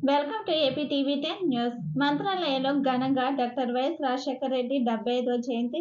Welcome to AP TV 10 news. మంత్రాలయంలో ఘనంగా doctor YS Rajasekhara Reddy 75వ జయంతి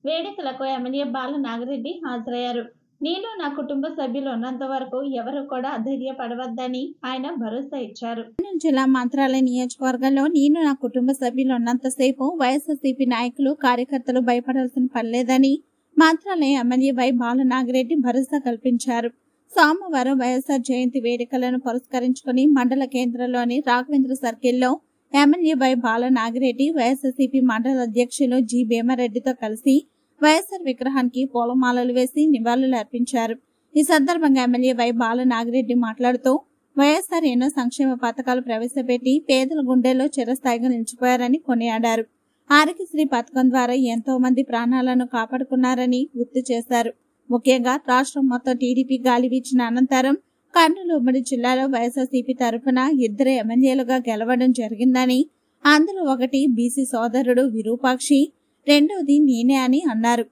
వేడుకలకు ఎమ్మెల్యే బాల నాగిరెడ్డి హాజరయ్యారు. నేను నా కుటుంబ సభ్యులు ఉన్నంత వరకు ఎవరు కూడా అధైర్యపడవద్దని ఆయన భరోసా ఇచ్చారు. జిల్లా మంత్రాలయ నియోజకవర్గంలో నేను నా కుటుంబ సభ్యులు ఉన్నంతసేపు వైఎస్ఆర్సీపీ నాయకులు కార్యకర్తలు భయపడాల్సిన పనిలేదని మంత్రాలయం ఎమ్మెల్యే వై బాల నాగిరెడ్డి భరోసా కల్పించారు. సోమవారం వైఎస్ఆర్ జయంతి వేడుకలను పురస్కరించుకుని మండల కేంద్రంలోని రాఘవేంద్ర సర్కిల్లో ఎమ్మెల్యే వై బాల నాగిరెడ్డి వైఎస్ఆర్సీపీ మండల అధ్యక్షులు జి భీమారెడ్డితో కలిసి వైఎస్ఆర్ విగ్రహానికి పూలమాలలు వేసి నివాళులు అర్పించారు. ఈ సందర్భంగా ఎమ్మెల్యే వై బాల నాగిరెడ్డి మాట్లాడుతూ వైఎస్ఆర్ ఎన్నో సంక్షేమ పథకాలు ప్రవేశపెట్టి పేదల గుండెల్లో చిరస్థాయిగా నిలిచిపోయారని కొనియాడారు. ఆరోగ్యశ్రీ పథకం ద్వారా ఎంతో మంది ప్రాణాలను కాపాడుకున్నారని గుర్తు చేశారు. ముఖ్యంగా రాష్ట్రం మొత్తం టీడీపీ గాలి వీచిన అనంతరం కర్నూలు ఉమ్మడి జిల్లాలో వైఎస్ఆర్సీపీ తరఫున 2 ఎమ్మెల్యేలుగా గెలవడం జరిగిందని, అందులో ఒకటి బీసీ సోదరుడు విరూపాక్షి, రెండవది నేనే అని అన్నారు.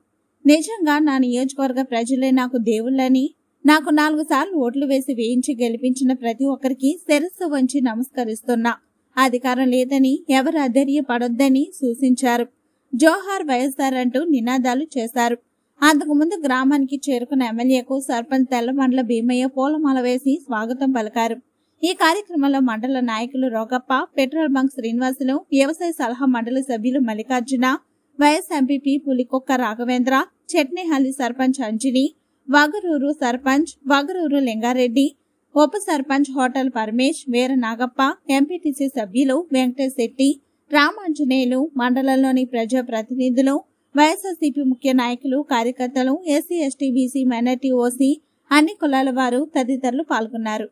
నిజంగా నా నియోజకవర్గ ప్రజలే నాకు దేవుళ్ళని, నాకు 4 సార్లు ఓట్లు వేసి వేయించి గెలిపించిన ప్రతి ఒక్కరికి శిరస్సు వంచి నమస్కరిస్తున్నా. అధికారం లేదని ఎవరు అధైర్యపడొద్దని సూచించారు. జోహార్ వైఎస్ఆర్ అంటూ నినాదాలు చేశారు. అంతకుముందు గ్రామానికి చేరుకున్న ఎమ్మెల్యేకు సర్పంచ్ తెల్లమండల భీమయ్య పూలమాల వేసి స్వాగతం పలికారు. ఈ కార్యక్రమంలో మండల నాయకులు రోగప్ప, పెట్రోల్ బంక్ శ్రీనివాసులు, వ్యవసాయ సలహా మండలి సభ్యులు మల్లికార్జున, వైఎస్ ఎంపీపీ పులికొక్క రాఘవేంద్ర, చెట్నేహల్లి సర్పంచ్ అంజని, వగరూరు సర్పంచ్ వగరూరు లింగారెడ్డి, ఉప సర్పంచ్ హోటల్ పరమేష్, వీర నాగప్ప, ఎంపీటీసీ సభ్యులు వెంకటేష్ శెట్టి, రామాంజనేయులు, మండలంలోని ప్రజాప్రతినిధులు, వైఎస్ఆర్సీపీ ముఖ్య నాయకులు, కార్యకర్తలు, SC, ST, BC, minority, OC, అన్ని కులాల వారు తదితరులు పాల్గొన్నారు.